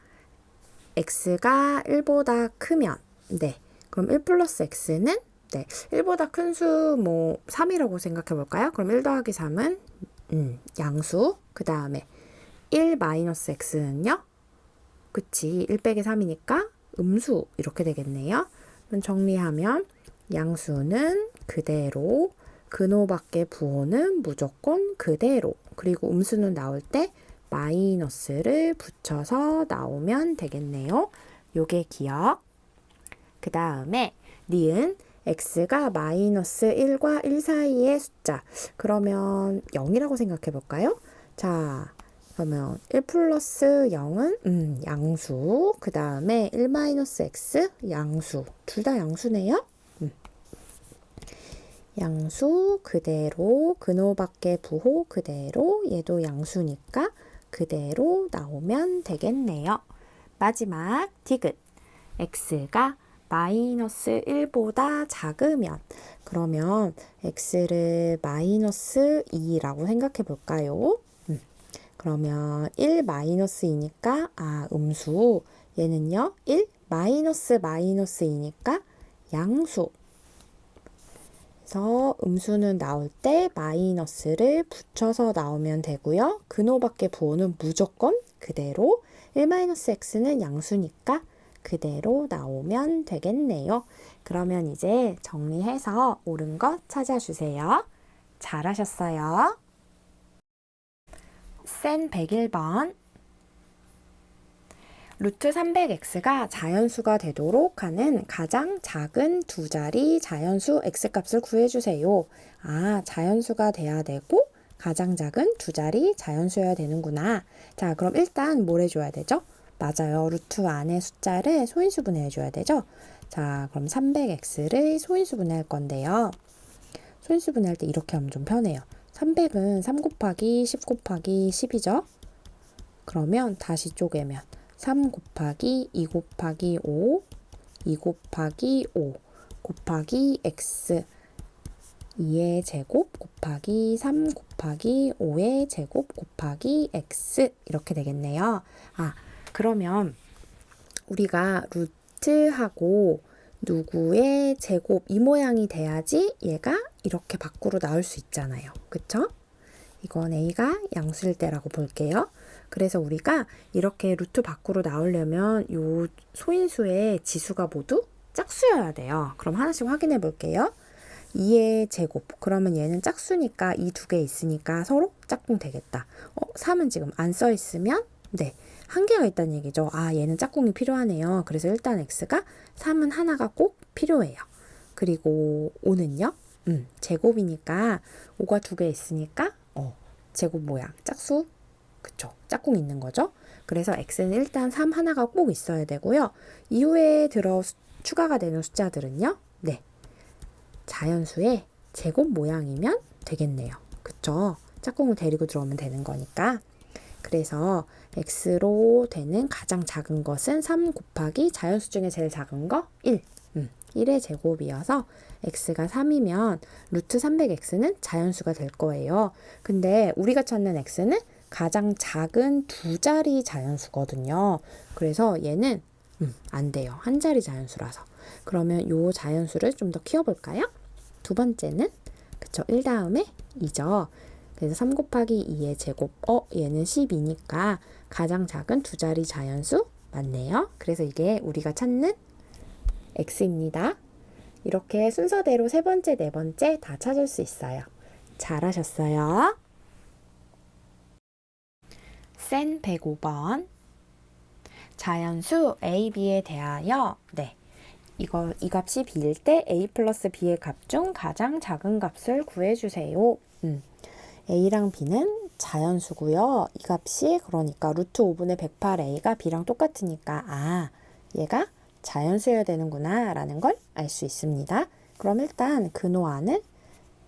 A: x가 1보다 크면 네, 그럼 1 플러스 x는 네, 1보다 큰 수 뭐 3이라고 생각해 볼까요? 그럼 1 더하기 3은 양수. 그 다음에 1 마이너스 x는요? 그치, 1 빼기 3이니까 음수 이렇게 되겠네요. 그럼 정리하면 양수는 그대로, 근호 밖의 부호는 무조건 그대로, 그리고 음수는 나올 때 마이너스를 붙여서 나오면 되겠네요. 요게 기억. 그 다음에 니은 x가 마이너스 1과 1 사이의 숫자. 그러면 0이라고 생각해 볼까요? 자, 그러면 1 플러스 0은 양수. 그 다음에 1 마이너스 x 양수. 둘 다 양수네요. 양수 그대로, 근호 밖의 부호 그대로, 얘도 양수니까 그대로 나오면 되겠네요. 마지막 디귿. x가 마이너스 1보다 작으면 그러면 x를 마이너스 2라고 생각해 볼까요? 그러면 1 마이너스 2니까 음수. 얘는요 1 마이너스 마이너스 2니까 양수. 그래서 음수는 나올 때 마이너스를 붙여서 나오면 되고요. 근호 밖의 부호는 무조건 그대로. 1 마이너스 x는 양수니까 그대로 나오면 되겠네요. 그러면 이제 정리해서 옳은 것 찾아주세요. 잘하셨어요. 센 101번 루트 300x가 자연수가 되도록 하는 가장 작은 두 자리 자연수 x값을 구해주세요. 자연수가 돼야 되고 가장 작은 두 자리 자연수여야 되는구나. 자, 그럼 일단 뭘 해줘야 되죠? 맞아요. 루트 안에 숫자를 소인수 분해해줘야 되죠? 자, 그럼 300x를 소인수 분해할 건데요. 소인수 분해할 때 이렇게 하면 좀 편해요. 300은 3 곱하기 10 곱하기 10이죠. 그러면 다시 쪼개면 3 곱하기 2 곱하기 5, 2 곱하기 5 곱하기 x 2의 제곱 곱하기 3 곱하기 5의 제곱 곱하기 x 이렇게 되겠네요. 그러면 우리가 루트하고 누구의 제곱 이 모양이 돼야지 얘가 이렇게 밖으로 나올 수 있잖아요. 그쵸? 이건 a가 양수일 때라고 볼게요. 그래서 우리가 이렇게 루트 밖으로 나오려면 요 소인수의 지수가 모두 짝수여야 돼요. 그럼 하나씩 확인해 볼게요. 2의 제곱. 그러면 얘는 짝수니까 이 두 개 있으니까 서로 짝꿍 되겠다. 3은 지금 안 써 있으면 네. 한 개가 있다는 얘기죠. 얘는 짝꿍이 필요하네요. 그래서 일단 x가 3은 하나가 꼭 필요해요. 그리고 5는요? 제곱이니까 5가 두 개 있으니까 제곱 모양 짝수 그쵸? 짝꿍 있는 거죠. 그래서 x는 일단 3 하나가 꼭 있어야 되고요. 이후에 추가가 되는 숫자들은요. 네. 자연수의 제곱 모양이면 되겠네요. 그쵸? 짝꿍을 데리고 들어오면 되는 거니까. 그래서 x로 되는 가장 작은 것은 3 곱하기 자연수 중에 제일 작은 거 1. 1의 제곱이어서 x가 3이면 루트 300x는 자연수가 될 거예요. 근데 우리가 찾는 x는 가장 작은 두 자리 자연수거든요. 그래서 얘는 안 돼요. 한 자리 자연수라서. 그러면 요 자연수를 좀 더 키워볼까요? 두 번째는 그쵸 1 다음에 2죠. 그래서 3 곱하기 2의 제곱 얘는 12니까 가장 작은 두 자리 자연수 맞네요. 그래서 이게 우리가 찾는 x입니다. 이렇게 순서대로 세 번째, 네 번째 다 찾을 수 있어요. 잘하셨어요. 센 105번 자연수 a, b에 대하여 이 값이 b일 때 a 플러스 b의 값 중 가장 작은 값을 구해주세요. a랑 b는 자연수고요. 이 값이 그러니까 루트 5분의 108a가 b랑 똑같으니까 얘가 자연수여야 되는구나 라는 걸 알 수 있습니다. 그럼 일단 근호하는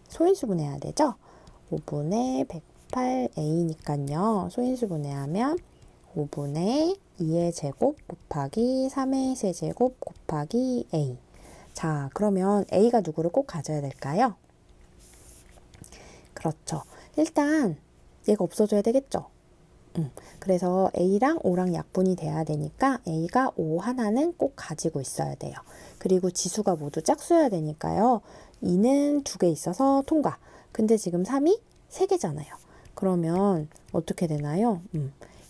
A: 소인수 분해해야 되죠. 5분의 108a니까요. 소인수 분해하면 5분의 2의 제곱 곱하기 3의 세제곱 곱하기 a. 자, 그러면 a가 누구를 꼭 가져야 될까요? 그렇죠. 일단 얘가 없어져야 되겠죠. 그래서 a랑 5랑 약분이 돼야 되니까 a가 5 하나는 꼭 가지고 있어야 돼요. 그리고 지수가 모두 짝수여야 되니까요. 2는 두 개 있어서 통과. 근데 지금 3이 3개잖아요. 그러면 어떻게 되나요?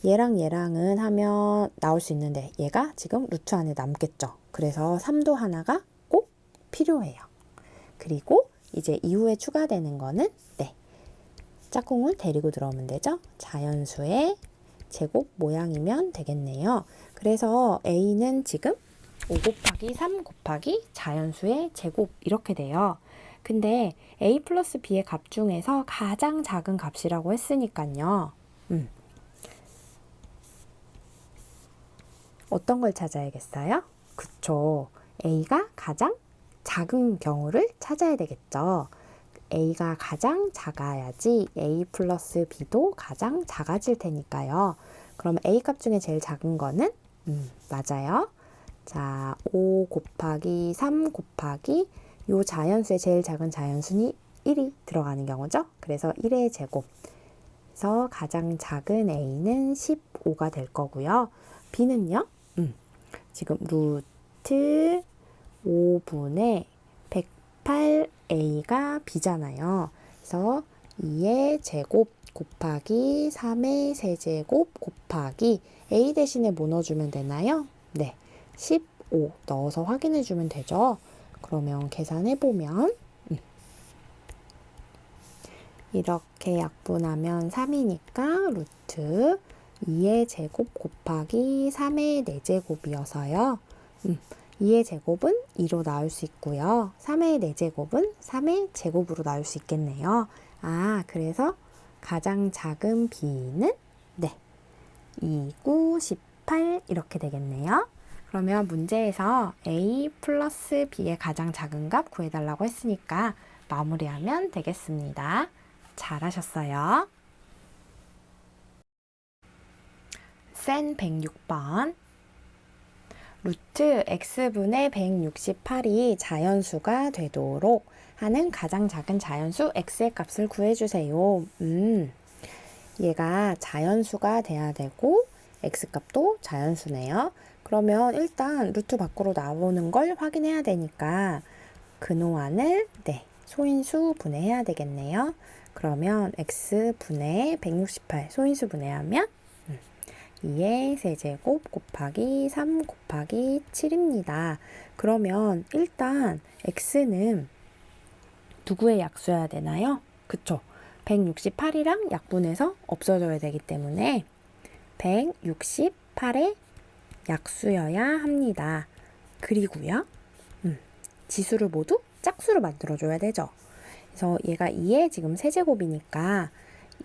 A: 얘랑 얘랑은 하면 나올 수 있는데 얘가 지금 루트 안에 남겠죠. 그래서 3도 하나가 꼭 필요해요. 그리고 이제 이후에 추가되는 거는 짝꿍을 데리고 들어오면 되죠. 자연수의 제곱 모양이면 되겠네요. 그래서 a는 지금 5 곱하기 3 곱하기 자연수의 제곱 이렇게 돼요. 근데 a 플러스 b의 값 중에서 가장 작은 값이라고 했으니까요. 어떤 걸 찾아야겠어요? 그쵸. a가 가장 작은 경우를 찾아야 되겠죠. a가 가장 작아야지 a 플러스 b도 가장 작아질 테니까요. 그럼 a 값 중에 제일 작은 거는 맞아요. 자, 5 곱하기 3 곱하기 요 자연수의 제일 작은 자연수는 1이 들어가는 경우죠. 그래서 1의 제곱. 그래서 가장 작은 a는 15가 될 거고요. b는요. 지금 루트 5분의 108a가 b잖아요. 그래서 2의 제곱 곱하기 3의 세제곱 곱하기 a 대신에 뭐 넣어주면 되나요? 15 넣어서 확인해 주면 되죠. 그러면 계산해 보면 이렇게 약분하면 3이니까 루트 2의 제곱 곱하기 3의 4제곱이어서요. 2의 제곱은 2로 나올 수 있고요. 3의 4제곱은 3의 제곱으로 나올 수 있겠네요. 그래서 가장 작은 b는 2, 9, 18 이렇게 되겠네요. 그러면 문제에서 a 플러스 b의 가장 작은 값 구해달라고 했으니까 마무리하면 되겠습니다. 잘하셨어요. 센 106번. 루트 x분의 168이 자연수가 되도록 하는 가장 작은 자연수 x의 값을 구해주세요. 얘가 자연수가 돼야 되고 x값도 자연수네요. 그러면 일단 루트 밖으로 나오는 걸 확인해야 되니까 근호환을 소인수 분해해야 되겠네요. 그러면 x분의 168 소인수 분해하면 2의 세제곱 곱하기 3 곱하기 7입니다. 그러면 일단 x는 누구의 약수여야 되나요? 그쵸? 168이랑 약분해서 없어져야 되기 때문에 168의 약수여야 합니다. 그리고요. 지수를 모두 짝수로 만들어줘야 되죠. 그래서 얘가 2의 지금 세제곱이니까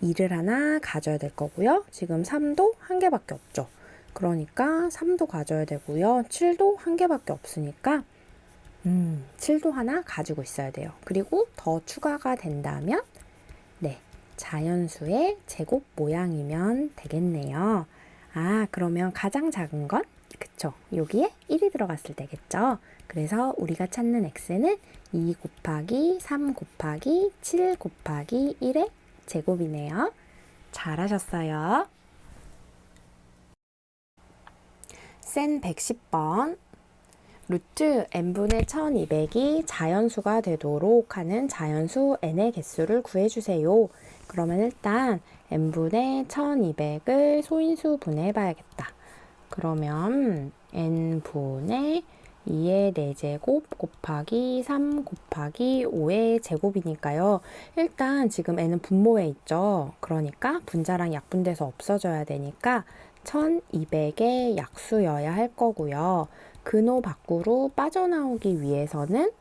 A: 2를 하나 가져야 될 거고요. 지금 3도 한 개밖에 없죠. 그러니까 3도 가져야 되고요. 7도 한 개밖에 없으니까 7도 하나 가지고 있어야 돼요. 그리고 더 추가가 된다면 자연수의 제곱 모양이면 되겠네요. 그러면 가장 작은 건 그쵸? 여기에 1이 들어갔을 때겠죠? 그래서 우리가 찾는 x는 2 곱하기 3 곱하기 7 곱하기 1의 제곱이네요. 잘하셨어요. 센 110번. 루트 n분의 1200이 자연수가 되도록 하는 자연수 n의 개수를 구해주세요. 그러면 일단 n분의 1200을 소인수 분해해 봐야겠다. 그러면 n분의 2의 4제곱 곱하기 3 곱하기 5의 제곱이니까요. 일단 지금 n은 분모에 있죠. 그러니까 분자랑 약분돼서 없어져야 되니까 1200의 약수여야 할 거고요. 근호 밖으로 빠져나오기 위해서는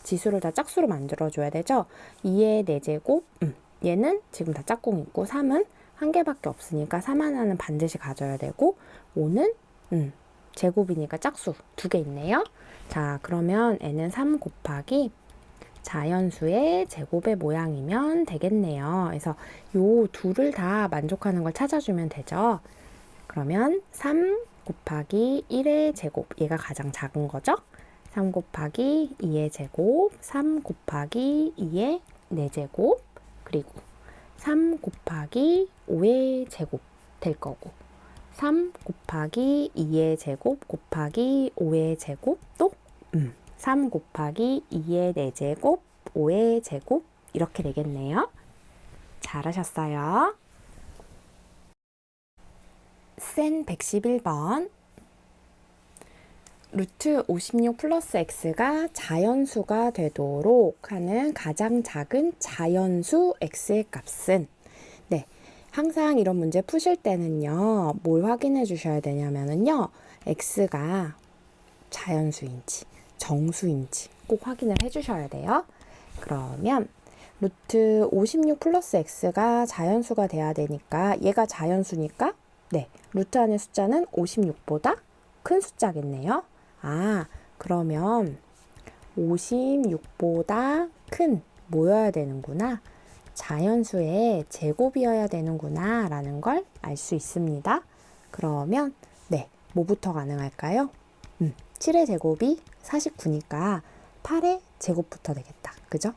A: 지수를 다 짝수로 만들어줘야 되죠. 2의 4제곱, 얘는 지금 다 짝꿍 있고 3은 한 개밖에 없으니까 3 하나는 반드시 가져야 되고 5는 제곱이니까 짝수 2개 있네요. 자, 그러면 n은 3 곱하기 자연수의 제곱의 모양이면 되겠네요. 그래서 요 둘을 다 만족하는 걸 찾아주면 되죠. 그러면 3 곱하기 1의 제곱, 얘가 가장 작은 거죠. 3 곱하기 2의 제곱, 3 곱하기 2의 4제곱, 그리고 3 곱하기 5의 제곱 될 거고 3 곱하기 2의 제곱 곱하기 5의 제곱 또 3 곱하기 2의 4제곱 5의 제곱 이렇게 되겠네요. 잘하셨어요. 센 111번. 루트 56 플러스 x가 자연수가 되도록 하는 가장 작은 자연수 x의 값은 항상 이런 문제 푸실 때는요, 뭘 확인해 주셔야 되냐면요, x가 자연수인지 정수인지 꼭 확인을 해 주셔야 돼요. 그러면 루트 56 플러스 x가 자연수가 돼야 되니까 얘가 자연수니까 루트 안의 숫자는 56보다 큰 숫자겠네요. 그러면 56보다 큰 뭐여야 되는구나. 자연수의 제곱이어야 되는구나 라는 걸 알 수 있습니다. 그러면 뭐부터 가능할까요? 7의 제곱이 49니까 8의 제곱부터 되겠다. 그죠?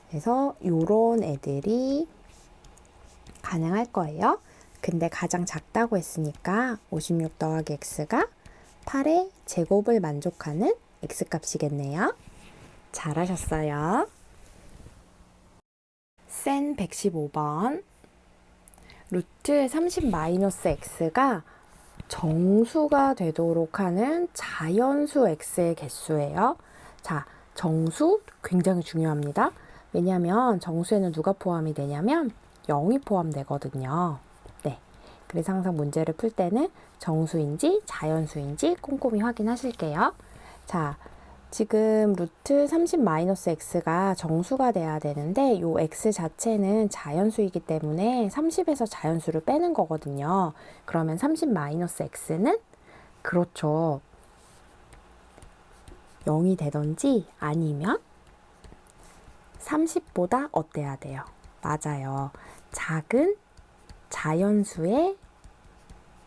A: 그래서 요런 애들이 가능할 거예요. 근데 가장 작다고 했으니까 56 더하기 x가 8의 제곱을 만족하는 x값이겠네요. 잘하셨어요. 센 115번. 루트 30 마이너스 x가 정수가 되도록 하는 자연수 x의 개수예요. 자, 정수 굉장히 중요합니다. 왜냐하면 정수에는 누가 포함이 되냐면 0이 포함되거든요. 그래서 항상 문제를 풀 때는 정수인지 자연수인지 꼼꼼히 확인하실게요. 자, 지금 루트 30 마이너스 x가 정수가 돼야 되는데 요 x 자체는 자연수이기 때문에 30에서 자연수를 빼는 거거든요. 그러면 30 마이너스 x는 그렇죠. 0이 되던지 아니면 30보다 어때야 돼요? 맞아요. 작은 자연수의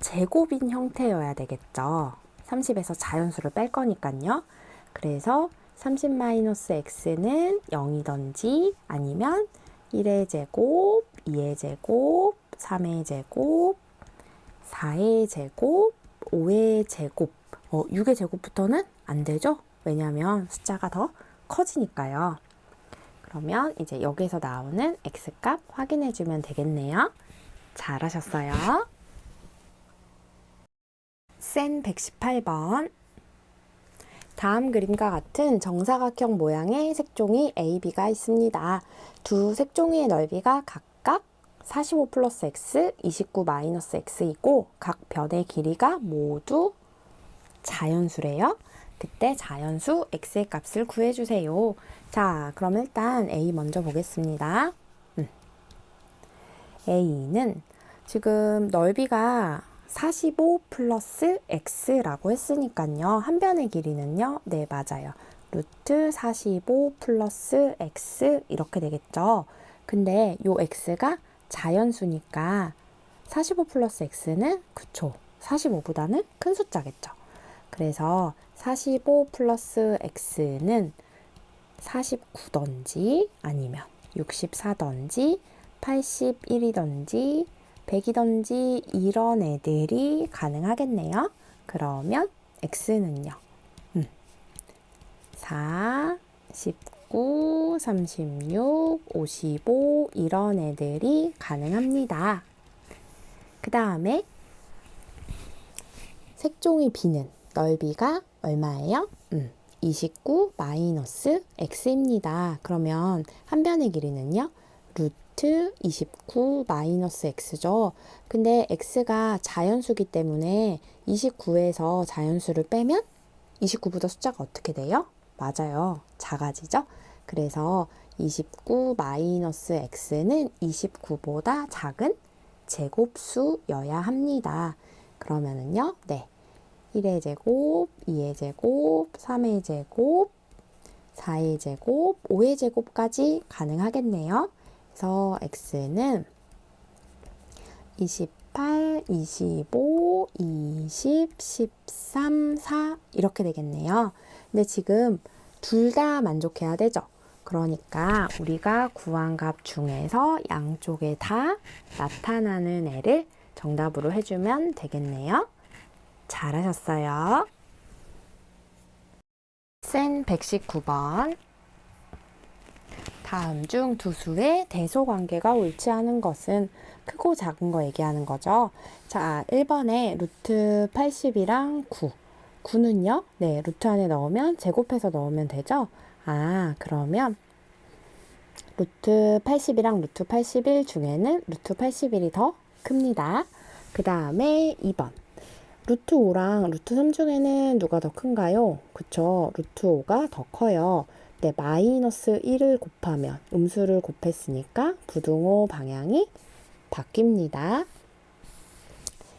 A: 제곱인 형태여야 되겠죠. 30에서 자연수를 뺄 거니까요. 그래서 30-x는 0이던지 아니면 1의 제곱, 2의 제곱, 3의 제곱, 4의 제곱, 5의 제곱, 6의 제곱부터는 안 되죠? 왜냐하면 숫자가 더 커지니까요. 그러면 이제 여기서 나오는 x값 확인해 주면 되겠네요. 잘하셨어요. 센 118번. 다음 그림과 같은 정사각형 모양의 색종이 AB가 있습니다. 두 색종이의 넓이가 각각 45 플러스 x, 29 마이너스 x이고 각 변의 길이가 모두 자연수래요. 그때 자연수 x의 값을 구해주세요. 자, 그럼 일단 A 먼저 보겠습니다. A는 지금 넓이가 45 플러스 x라고 했으니까요. 한 변의 길이는요. 네, 맞아요. 루트 45 플러스 x 이렇게 되겠죠. 근데 요 x가 자연수니까 45 플러스 x는 그쵸. 45보다는 큰 숫자겠죠. 그래서 45 플러스 x는 49던지 아니면 64던지 81이던지 100이던지 이런 애들이 가능하겠네요. 그러면 x는요. 4, 19, 36, 55 이런 애들이 가능합니다. 그 다음에 색종이 B는 넓이가 얼마예요? 29 마이너스 x입니다. 그러면 한 변의 길이는요? 루트 29 마이너스 x죠. 근데 x가 자연수기 때문에 29에서 자연수를 빼면 29보다 숫자가 어떻게 돼요? 맞아요. 작아지죠? 그래서 29 마이너스 x는 29보다 작은 제곱수여야 합니다. 그러면은요, 네. 1의 제곱, 2의 제곱, 3의 제곱, 4의 제곱, 5의 제곱까지 가능하겠네요. 그래서 x는 28, 25, 20, 13, 4 이렇게 되겠네요. 근데 지금 둘 다 만족해야 되죠. 그러니까 우리가 구한 값 중에서 양쪽에 다 나타나는 애를 정답으로 해주면 되겠네요. 잘하셨어요. 센 119번. 다음 중 두 수의 대소관계가 옳지 않은 것은 크고 작은 거 얘기하는 거죠. 자, 1번에 루트 80이랑 9. 9는요? 네, 루트 안에 넣으면 제곱해서 넣으면 되죠? 아, 그러면 루트 80이랑 루트 81 중에는 루트 81이 더 큽니다. 그 다음에 2번. 루트 5랑 루트 3 중에는 누가 더 큰가요? 그쵸. 루트 5가 더 커요. 네, 마이너스 1을 곱하면 음수를 곱했으니까 부등호 방향이 바뀝니다.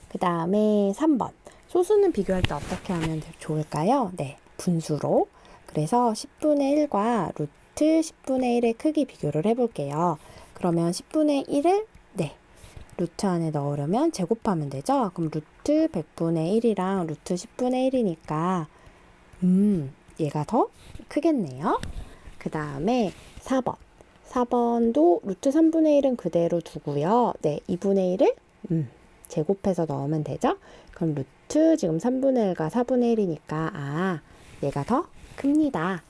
A: 그 다음에 3번. 소수는 비교할 때 어떻게 하면 좋을까요? 네, 분수로. 그래서 10분의 1과 루트 10분의 1의 크기 비교를 해볼게요. 그러면 10분의 1을 네, 루트 안에 넣으려면 제곱하면 되죠? 그럼 루트 100분의 1이랑 루트 10분의 1이니까 얘가 더 크겠네요. 그 다음에 4번. 4번도 루트 3분의 1은 그대로 두고요. 네, 2분의 1을 제곱해서 넣으면 되죠? 그럼 루트 지금 3분의 1과 4분의 1이니까 얘가 더 큽니다.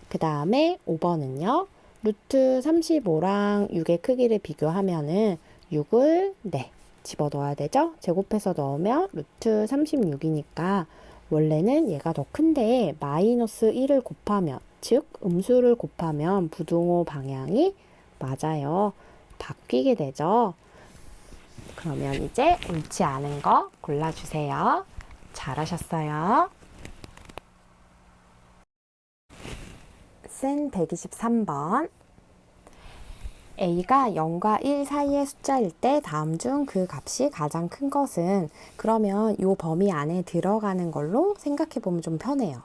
A: 그 다음에 5번은요. 루트 35랑 6의 크기를 비교하면은 6을 네, 집어넣어야 되죠? 제곱해서 넣으면 루트 36이니까 원래는 얘가 더 큰데 마이너스 1을 곱하면 즉 음수를 곱하면 부등호 방향이 맞아요. 바뀌게 되죠. 그러면 이제 옳지 않은 거 골라주세요. 잘하셨어요. 센 123번. A가 0과 1 사이의 숫자일 때 다음 중 그 값이 가장 큰 것은 그러면 이 범위 안에 들어가는 걸로 생각해 보면 좀 편해요.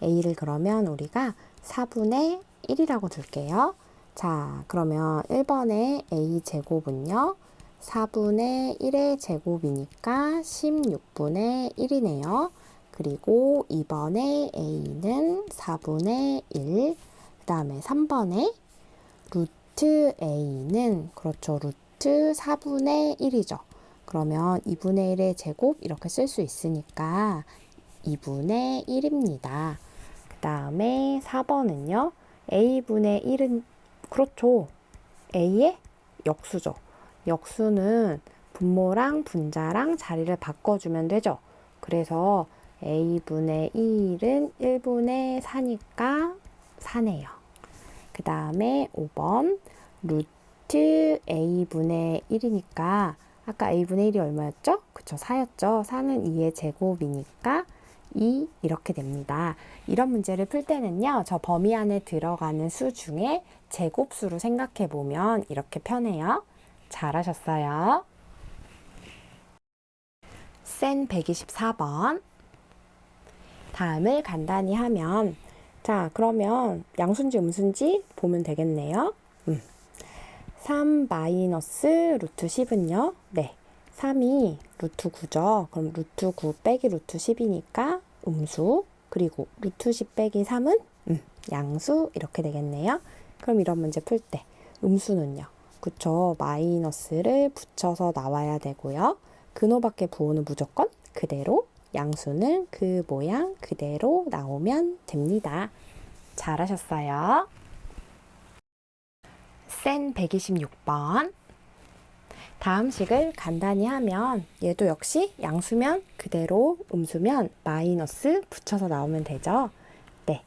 A: A를 그러면 우리가 4분의 1이라고 둘게요. 자, 그러면 1번의 a제곱은요. 4분의 1의 제곱이니까 16분의 1이네요. 그리고 2번의 a는 4분의 1, 그 다음에 3번의 루트 a는 그렇죠. 루트 4분의 1이죠. 그러면 2분의 1의 제곱 이렇게 쓸 수 있으니까 2분의 1입니다. 그 다음에 4번은요. a분의 1은 그렇죠. a의 역수죠. 역수는 분모랑 분자랑 자리를 바꿔주면 되죠. 그래서 a분의 1은 1분의 4니까 4네요. 그 다음에 5번 루트 a분의 1이니까 아까 a분의 1이 얼마였죠? 그쵸, 4였죠. 4는 2의 제곱이니까 2 이렇게 됩니다. 이런 문제를 풀 때는요. 저 범위 안에 들어가는 수 중에 제곱수로 생각해 보면 이렇게 편해요. 잘하셨어요. 센 124번. 다음을 간단히 하면 자, 그러면 양수인지 음수인지 보면 되겠네요. 3 마이너스 루트 10은요? 네. 3이 루트 9죠. 그럼 루트 9 빼기 루트 10이니까 음수. 그리고 루트 10 빼기 3은 양수. 이렇게 되겠네요. 그럼 이런 문제 풀 때 음수는요. 그쵸. 마이너스를 붙여서 나와야 되고요. 근호밖에 부호는 무조건 그대로. 양수는 그 모양 그대로 나오면 됩니다. 잘하셨어요. 센 126번. 다음 식을 간단히 하면 얘도 역시 양수면 그대로 음수면 마이너스 붙여서 나오면 되죠. 네.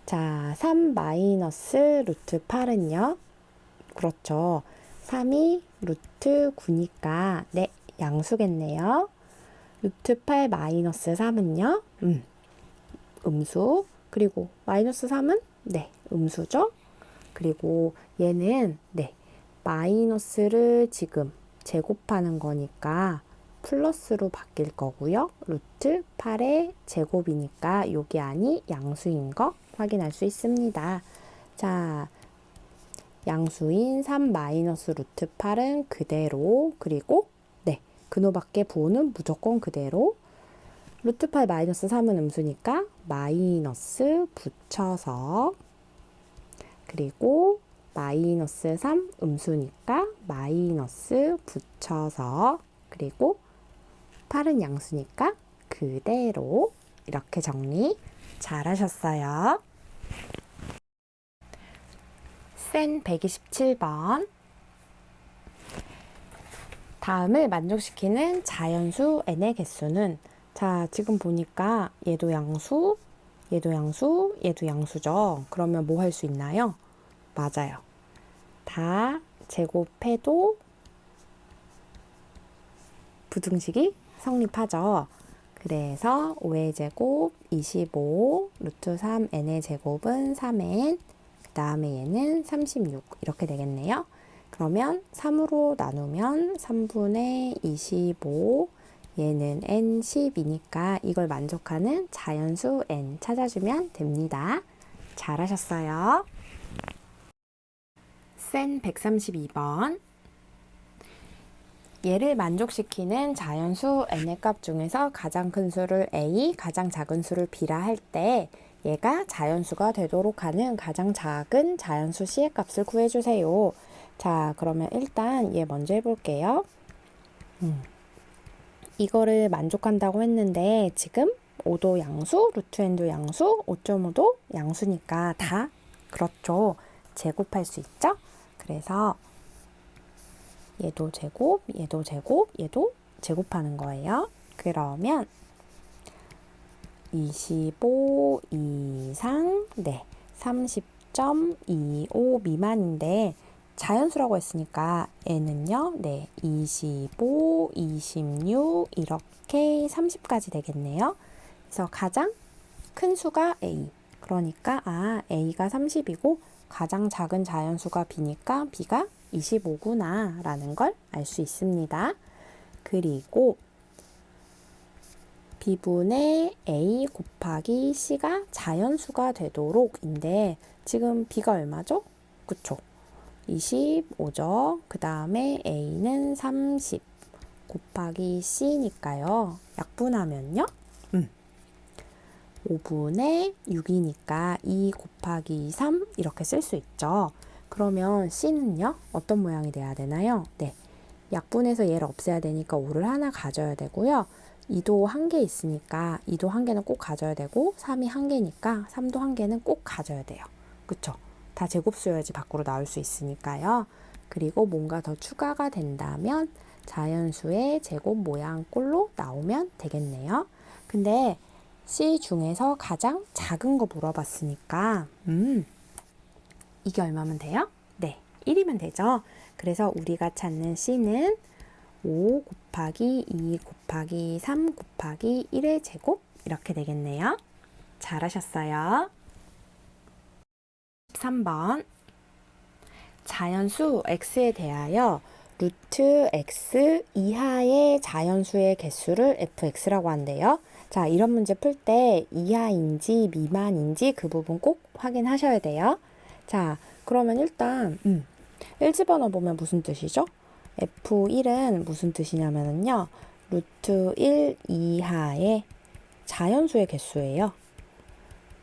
A: 자, 3 마이너스 루트 8은요. 그렇죠. 3이 루트 9니까 네, 양수겠네요. 루트 8 마이너스 3은요. 음수. 그리고 마이너스 3은 네, 음수죠. 그리고 얘는 네, 마이너스를 지금 제곱하는 거니까 플러스로 바뀔 거고요. 루트 8의 제곱이니까 요게 아니 양수인 거 확인할 수 있습니다. 자, 양수인 3 마이너스 루트 8은 그대로. 그리고 네, 근호밖에 부호는 무조건 그대로. 루트 8 마이너스 3은 음수니까 마이너스 붙여서, 그리고 마이너스 3 음수니까 마이너스 붙여서, 그리고 8은 양수니까 그대로. 이렇게 정리 잘하셨어요. 센 127번. 다음을 만족시키는 자연수 n의 개수는 자, 지금 보니까 얘도 양수, 얘도 양수, 얘도 양수죠. 그러면 뭐 할 수 있나요? 맞아요. 다 제곱해도 부등식이 성립하죠. 그래서 5의 제곱 25, 루트 3 n의 제곱은 3n, 그 다음에 얘는 36 이렇게 되겠네요. 그러면 3으로 나누면 3분의 25, 얘는 n 10이니까 이걸 만족하는 자연수 n 찾아주면 됩니다. 잘하셨어요. 센 132번. 얘를 만족시키는 자연수 n의 값 중에서 가장 큰 수를 a, 가장 작은 수를 b라 할 때 얘가 자연수가 되도록 하는 가장 작은 자연수 c의 값을 구해주세요. 자, 그러면 일단 얘 먼저 해볼게요. 이거를 만족한다고 했는데 지금 5도 양수, 루트 n도 양수, 5.5도 양수니까 다 그렇죠. 제곱할 수 있죠. 그래서 얘도 제곱, 얘도 제곱, 얘도 제곱하는 거예요. 그러면 25 이상, 네, 30.25 미만인데 자연수라고 했으니까 n은요, 네, 25, 26 이렇게 30까지 되겠네요. 그래서 가장 큰 수가 a. 그러니까 a가 30이고 가장 작은 자연수가 b니까 b가 25구나 라는 걸 알 수 있습니다. 그리고 b분의 a 곱하기 c가 자연수가 되도록 인데 지금 b가 얼마죠? 그쵸? 25죠. 그 다음에 A는 30 곱하기 C니까요. 약분하면요. 5분의 6이니까 2 곱하기 3 이렇게 쓸 수 있죠. 그러면 C는요? 어떤 모양이 돼야 되나요? 네, 약분해서 얘를 없애야 되니까 5를 하나 가져야 되고요. 2도 한 개 있으니까 2도 한 개는 꼭 가져야 되고 3이 한 개니까 3도 한 개는 꼭 가져야 돼요. 그쵸? 다 제곱수여야지 밖으로 나올 수 있으니까요. 그리고 뭔가 더 추가가 된다면 자연수의 제곱 모양 꼴로 나오면 되겠네요. 근데 C 중에서 가장 작은 거 물어봤으니까 이게 얼마면 돼요? 네, 1이면 되죠. 그래서 우리가 찾는 C는 5 곱하기 2 곱하기 3 곱하기 1의 제곱 이렇게 되겠네요. 잘하셨어요. 13번 자연수 x에 대하여 루트 x 이하의 자연수의 개수를 fx라고 한대요. 자, 이런 문제 풀 때 이하인지 미만인지 그 부분 꼭 확인하셔야 돼요. 자, 그러면 일단 1집어넣어 보면 무슨 뜻이죠? F1은 무슨 뜻이냐면요. 루트 1 이하의 자연수의 개수예요.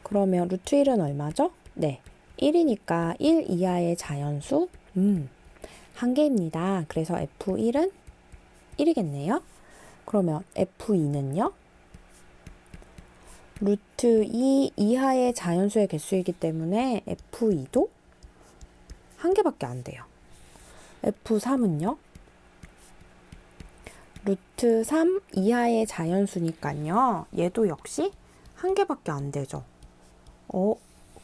A: 그러면 루트 1은 얼마죠? 네, 1이니까 1 이하의 자연수 한 개입니다. 그래서 F1은 1이겠네요. 그러면 F2는요? 루트 2 이하의 자연수의 개수이기 때문에 F2도 한 개밖에 안 돼요. F3은요? 루트 3 이하의 자연수니까요. 얘도 역시 한 개밖에 안 되죠.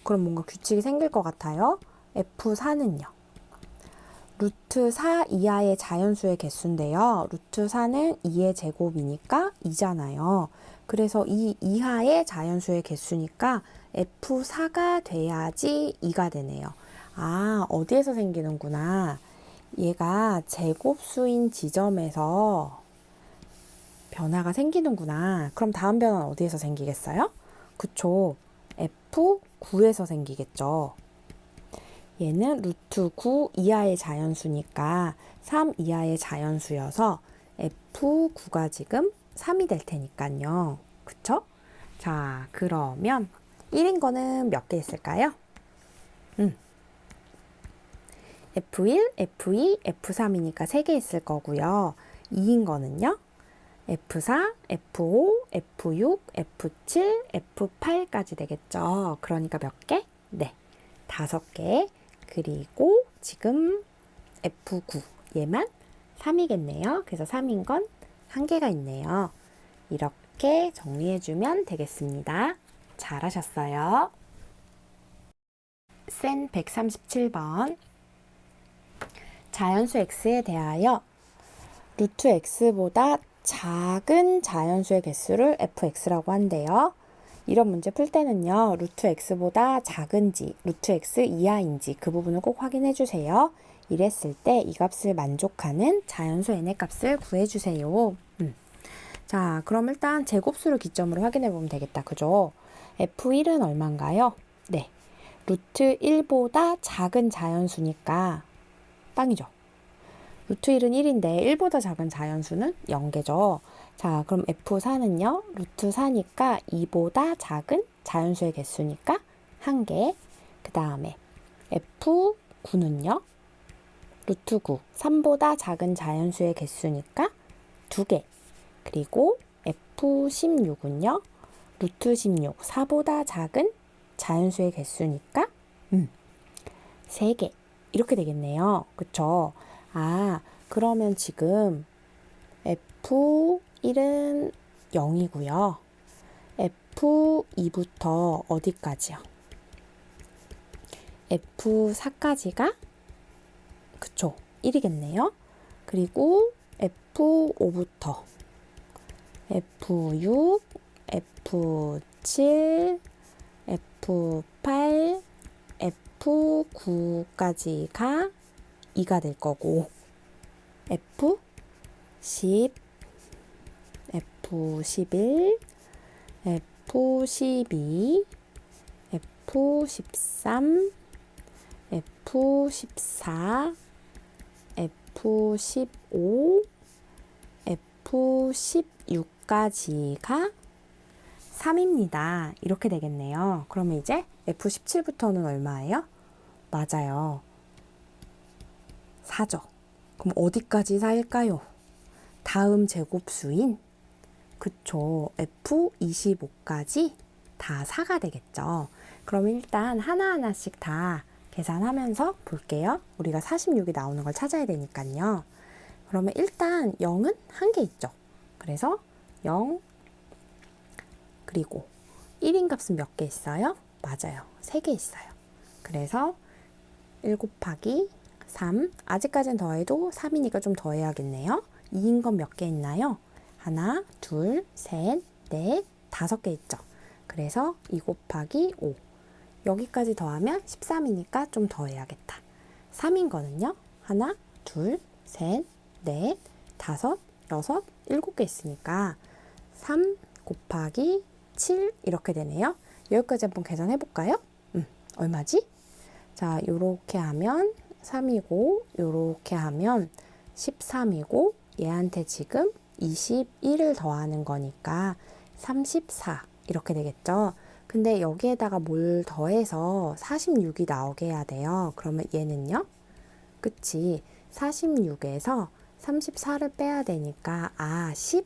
A: 그럼 뭔가 규칙이 생길 것 같아요. F4는요. 루트 4 이하의 자연수의 개수인데요. 루트 4는 2의 제곱이니까 2잖아요. 그래서 2 이하의 자연수의 개수니까 F4가 돼야지 2가 되네요. 아, 어디에서 생기는구나. 얘가 제곱수인 지점에서 변화가 생기는구나. 그럼 다음 변화는 어디에서 생기겠어요? 그쵸. F9에서 생기겠죠. 얘는 루트 9 이하의 자연수니까 3 이하의 자연수여서 F9가 지금 3이 될 테니까요. 그쵸? 자, 그러면 1인 거는 몇 개 있을까요? F1, F2, F3이니까 3개 있을 거고요. 2인 거는요. F4, F5, F6, F7, F8까지 되겠죠. 그러니까 몇 개? 네, 5개. 그리고 지금 F9 얘만 3이겠네요. 그래서 3인 건 1개가 있네요. 이렇게 정리해주면 되겠습니다. 잘하셨어요. 센 137번 자연수 x에 대하여 루트 x보다 작은 자연수의 개수를 fx라고 한대요. 이런 문제 풀 때는요. 루트 x보다 작은지 루트 x 이하인지 그 부분을 꼭 확인해 주세요. 이랬을 때 이 값을 만족하는 자연수 n의 값을 구해 주세요. 자, 그럼 일단 제곱수를 기점으로 확인해 보면 되겠다. 그죠? f1은 얼마인가요? 네, 루트 1보다 작은 자연수니까 빵이죠. 루트 1은 1인데 1보다 작은 자연수는 0개죠. 자, 그럼 F4는요. 루트 4니까 2보다 작은 자연수의 개수니까 1개. 그 다음에 F9는요. 루트 9, 3보다 작은 자연수의 개수니까 2개. 그리고 F16은요. 루트 16, 4보다 작은 자연수의 개수니까 3개. 이렇게 되겠네요. 그쵸? 아, 그러면 지금 F1은 0이고요. F2부터 어디까지요? F4까지가 그쵸? 1이겠네요. 그리고 F5부터 F6, F7, F8, F9까지가 2가 될 거고 F10, F11, F12, F13, F14, F15, F16까지가 3입니다. 이렇게 되겠네요. 그러면 이제 F17부터는 얼마예요? 맞아요. 4죠. 그럼 어디까지 4일까요? 다음 제곱수인 그쵸. F25까지 다 4가 되겠죠. 그럼 일단 하나하나씩 다 계산하면서 볼게요. 우리가 46이 나오는 걸 찾아야 되니까요. 그러면 일단 0은 한 개 있죠. 그래서 0 그리고 1인 값은 몇 개 있어요? 맞아요. 3개 있어요. 그래서 1 곱하기 3 아직까지는 더해도 3이니까 좀 더해야겠네요. 2인 건 몇 개 있나요? 하나, 둘, 셋, 넷, 5개 있죠. 그래서 2 곱하기 5 여기까지 더하면 13이니까 좀 더해야겠다. 3인 거는요. 하나, 둘, 셋, 넷, 5, 6, 7개 있으니까 3 곱하기 7 이렇게 되네요. 여기까지 한번 계산해 볼까요? 얼마지? 자, 요렇게 하면 3이고 요렇게 하면 13이고 얘한테 지금 21을 더하는 거니까 34 이렇게 되겠죠. 근데 여기에다가 뭘 더해서 46이 나오게 해야 돼요. 그러면 얘는요? 그치. 46에서 34를 빼야 되니까 12.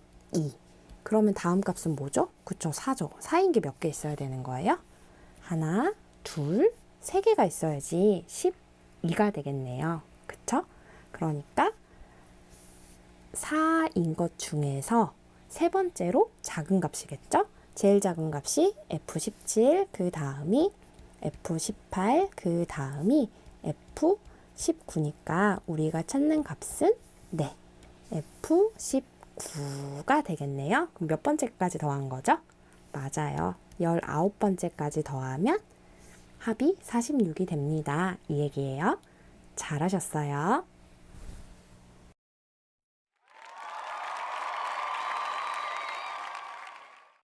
A: 그러면 다음 값은 뭐죠? 그쵸, 4죠. 4인 게 몇 개 있어야 되는 거예요? 하나, 둘, 3개가 있어야지 12가 되겠네요. 그쵸? 그러니까 4인 것 중에서 세 번째로 작은 값이겠죠? 제일 작은 값이 F17, 그 다음이 F18, 그 다음이 F19니까 우리가 찾는 값은 네, F19가 되겠네요. 그럼 몇 번째까지 더한 거죠? 맞아요. 19번째까지 더하면 합이 46이 됩니다. 이 얘기예요. 잘하셨어요.